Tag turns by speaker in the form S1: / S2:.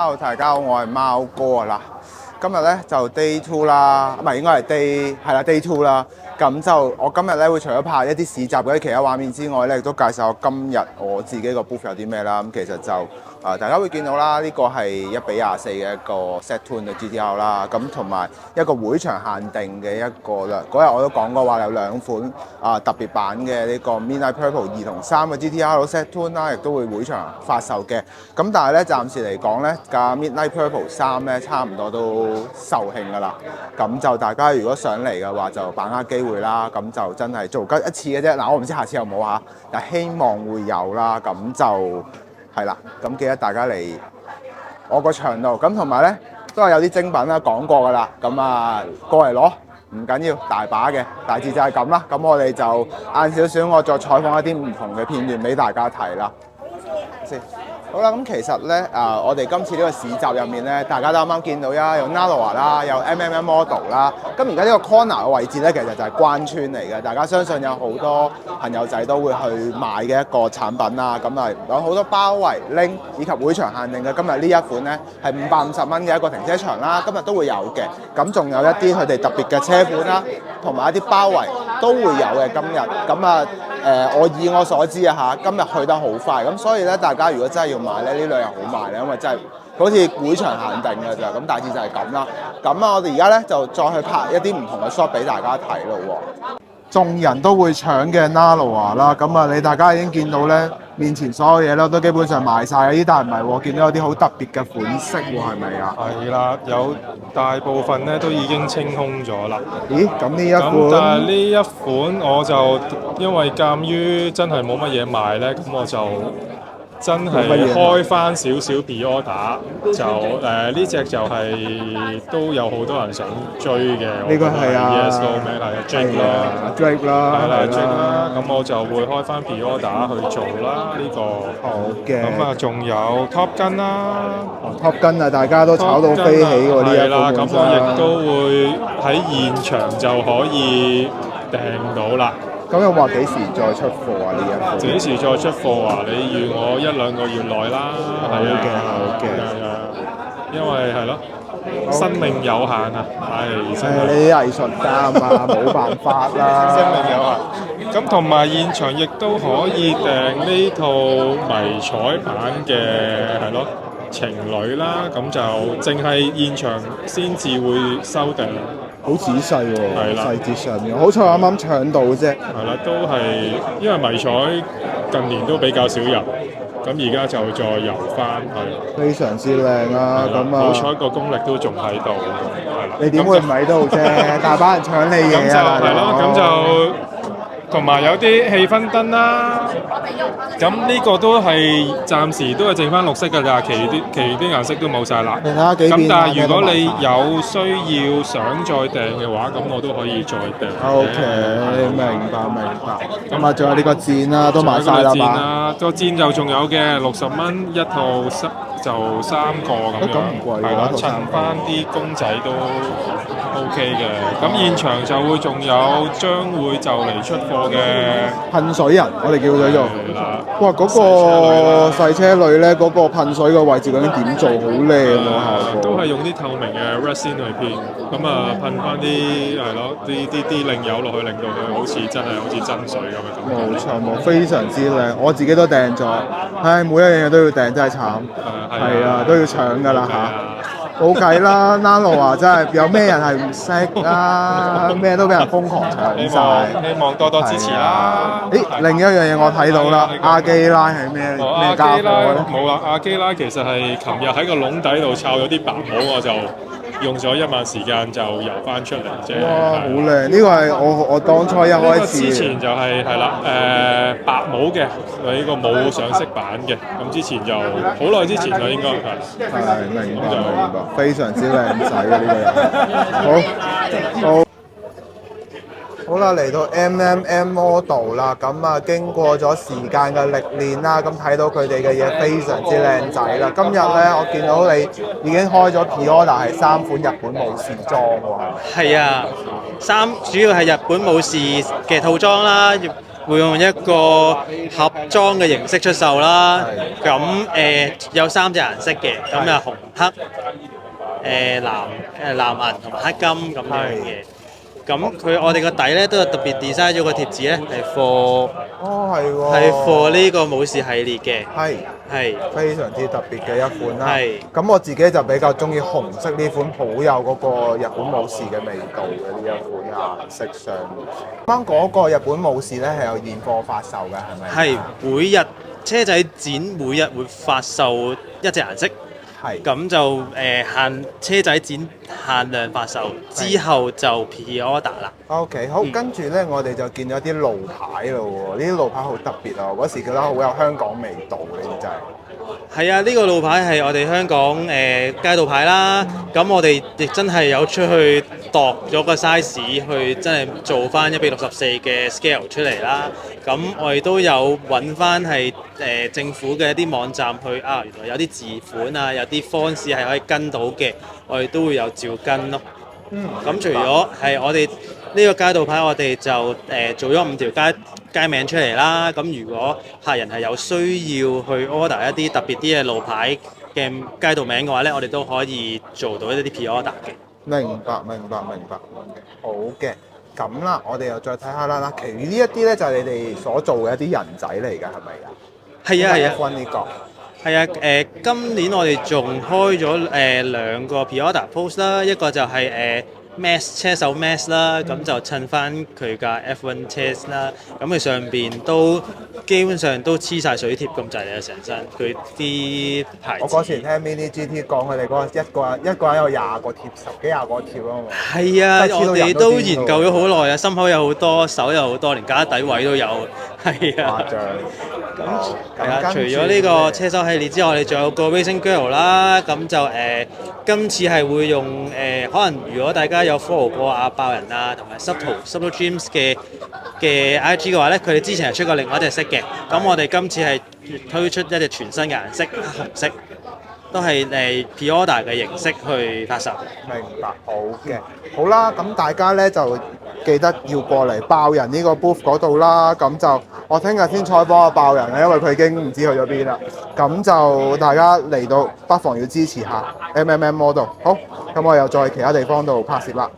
S1: Hello，大家好，我係貓哥啦。今日咧就 Day 2啦，唔係應該係 Day 2啦。咁就我今日咧會除咗拍一啲市集嗰啲其他畫面之外咧，亦都介紹我今日我自己個 booth 有啲咩啦。咁其實就大家會見到啦，呢個係1:24嘅一個 set tune 嘅 GTR 啦。咁同埋一個會場限定嘅一個啦。嗰日我都講過話有兩款特別版嘅呢個 Midnight Purple 2同3嘅 GTR set tune 啦，亦都會會場發售嘅。咁但係咧暫時嚟講咧，架 Midnight Purple 3咧差唔多都售罄㗎啦。咁就大家如果上嚟嘅話，就把握機會啦。咁就真係做吉一次嘅啫。嗱，我唔知下次有冇嚇，但希望會有啦。咁就係啦。咁記得大家嚟我個場度。咁同埋咧都係有啲精品啦，講過㗎啦。咁過嚟攞唔緊要，大把嘅。大致就係咁啦。咁我哋就晏少少，我再採訪一啲唔同嘅片段俾大家睇啦。先。好啦，咁其實咧我哋今次呢個市集入面咧，大家都啱啱見到啦，有 Naloa 啦，有 MMM Model 啦。咁而家呢個 corner 嘅位置咧，其實就係關村嚟嘅。大家相信有好多朋友仔都會去買嘅一個產品啦。咁有好多包圍拎以及會場限定嘅。今日呢一款咧係550蚊嘅一個停車場啦。今日都會有嘅。咁仲有一啲佢哋特別嘅車款啦，同埋一啲包圍都會有嘅。今日咁我以我所知今日去得好快。咁所以咧，大家如果真係要買咧，呢兩日好賣咧，因為真係好似會場限定嘅咋。咁大致就係咁啦。咁我哋而家咧就再去拍一啲唔同嘅 shot 俾大家睇咯喎。眾人都會搶嘅 Naloa 啦，咁大家已經見到咧，面前所有嘢咧都基本上賣晒嘅。呢但係唔係喎，見到有啲好特別嘅款式喎，係咪啊？
S2: 係啦，有大部分咧都已經清空咗啦。
S1: 咦？咁呢一款？
S2: 咁但係呢一款我就因為鑑於真係冇乜嘢賣咧，咁我就真係開翻少少 pre-order，就呢隻就係都有好多人想追嘅。
S1: 呢個係
S2: Yes No Man 係 Drake 啦
S1: ，Drake 啦，
S2: 係啦 Drake 啦，咁我就會開翻 pre-order 去做啦呢個。
S1: 好嘅。
S2: 咁仲有 Top Gun 啦
S1: ，Top Gun大家都炒到飛起喎呢一款。係啦，
S2: 咁我亦都會喺現場就可以訂到啦。
S1: 咁有話幾時再出貨啊？呢一款
S2: 幾時再出貨啊？你預我1-2個月內啦。
S1: 好嘅，好嘅。
S2: 因為係咯，生命有限啊，
S1: 你啲藝術家嘛，冇辦法啦。
S2: 生命有限。咁同埋現場亦都可以訂呢套迷彩版嘅係咯情侶啦，咁就淨係現場先至會收訂。
S1: 好仔細喎，
S2: 係啦，
S1: 細節上面，好彩啱啱搶到啫。
S2: 係啦，都係因為迷彩近年都比較少入，咁而家就再入翻，係
S1: 非常之靚啊！咁
S2: 好彩個功力都仲喺度，係啦。
S1: 你點會唔喺度啫？大把人搶你嘢啊！
S2: 係咯，咁就同埋有啲氣氛燈啦。咁呢個都係暫時都係剩翻綠色㗎咋，其餘啲顏色都冇晒啦。咁但係如果你有需要想再訂嘅話，咁我都可以再訂。
S1: OK，明白。咁仲有呢個箭啦，都賣晒啦嘛。
S2: 個箭就仲有嘅，60蚊一套，就3個咁樣。
S1: 咁唔貴㗎，
S2: 係啦，襯翻啲公仔都 OK 嘅。咁現場就會仲有將會就嚟出貨嘅
S1: 噴水人，我哋叫佢做。哇！嗰個細車女咧，嗰個噴水嘅位置究竟點做？好靚喎效果。
S2: 都係用啲透明嘅 resin 去編，咁噴翻啲係咯，啲靚油落去，令到佢好似真真水咁嘅感覺。
S1: 冇錯，非常之靚，我自己都訂咗。唉，每一樣嘢都要訂，真係慘。係啊，都要搶㗎啦嚇。冇計啦，Naloa真係有咩人係唔識啊？咩都俾人瘋狂搶晒。
S2: 希望多多支持啦。
S1: 另一樣嘢我睇到啦，阿基拉係咩家伙咧？
S2: 冇啦，阿基拉其實係琴日喺個籠底度摷咗啲白帽，我就用咗1晚時間就游翻出嚟啫。
S1: 哇，好靚！呢個係我當初一開始。
S2: 之前就係啦，白帽嘅呢個冇上色版嘅，咁之前就好耐之前啦，應該係。
S1: 明白，非常之靚仔嘅呢個人。好啦，嚟到 MMM Model 啦，咁經過咗時間嘅歷練啦，咁睇到佢哋嘅嘢非常之靚仔啦。今日咧，我見到你已經開咗 pre-order 係3款日本武士裝喎。
S3: 係啊，主要係日本武士嘅套裝啦，會用一個盒裝嘅形式出售啦。咁有3隻顏色嘅，咁就紅黑藍銀同埋黑金咁樣嘅。咁我哋個底咧都有特別 design 咗個貼紙咧，係 for 係 for 呢個武士系列嘅，係
S1: 非常之特別嘅一款啦。
S3: 係
S1: 咁我自己就比較中意紅色呢款，好有嗰個日本武士嘅味道嘅呢一款顏色上面。啱嗰個日本武士咧係有現貨發售嘅，係咪？
S3: 係每日車仔展每日會發售一隻顏色。咁就車仔展限量發售，之後就 pre-order 啦。
S1: OK， 好，跟住咧，我哋就見到啲路牌咯喎，呢啲路牌好特別啊！嗰時覺得好有香港味道嘅，呢啲真係。
S3: 係啊，呢個路牌係我哋香港街道牌啦。咁我哋亦真係有出去度咗個 size，去真係做翻1:64嘅 scale 出嚟啦。咁我哋都有揾翻係政府嘅一啲網站去原來有啲字款啊，有啲方式係可以跟到嘅，我哋都會有照跟咯。咁除咗係我哋呢個街道牌，我哋就做咗5條街名出嚟啦。咁如果客人係有需要去 order 一啲特別啲嘅路牌嘅街道名嘅話咧，我哋都可以做到一啲 pre-order 嘅。
S1: 明白。好嘅，咁啦，我哋又再睇下啦。其餘呢一啲咧就係你哋所做嘅一啲人仔嚟㗎，係咪啊？
S3: 係啊。
S1: F1呢個。
S3: 係啊，今年我哋仲開咗2個 pre-order post 啦，一個就係Max 車手 Max 啦，咁就襯翻佢架 F1 車啦，咁佢上邊都基本上都黐晒水貼咁滯啦，成身佢啲牌子。
S1: 我嗰時聽 Mini GT 講佢哋嗰個一個人有20個貼，10幾20個貼啊嘛。
S3: 係啊，我哋都研究咗好耐啊，心口有好多，手有好多，連架底位都有。係啊。
S1: 誇張。
S3: 咁除咗呢個車手系列之外，我哋仲有個 Racing Girl 啦，咁就今次係會用可能如果大家有 follow 過爆人啊同埋 Subtle Dreams 嘅 IG 嘅話咧，佢哋之前係出過另外一隻色嘅，咁我哋今次係推出一隻全新嘅顏色，黑紅色，都係pre-order 嘅形式去發售。
S1: 明白，好嘅，好啦，咁大家咧就記得要過嚟爆人呢個 booth 嗰度啦。咁就我聽日先採訪阿爆人啊，因為佢已經唔知去咗邊啦。咁就大家嚟到不妨要支持下 MMM Model。好，咁我又再其他地方度拍攝啦。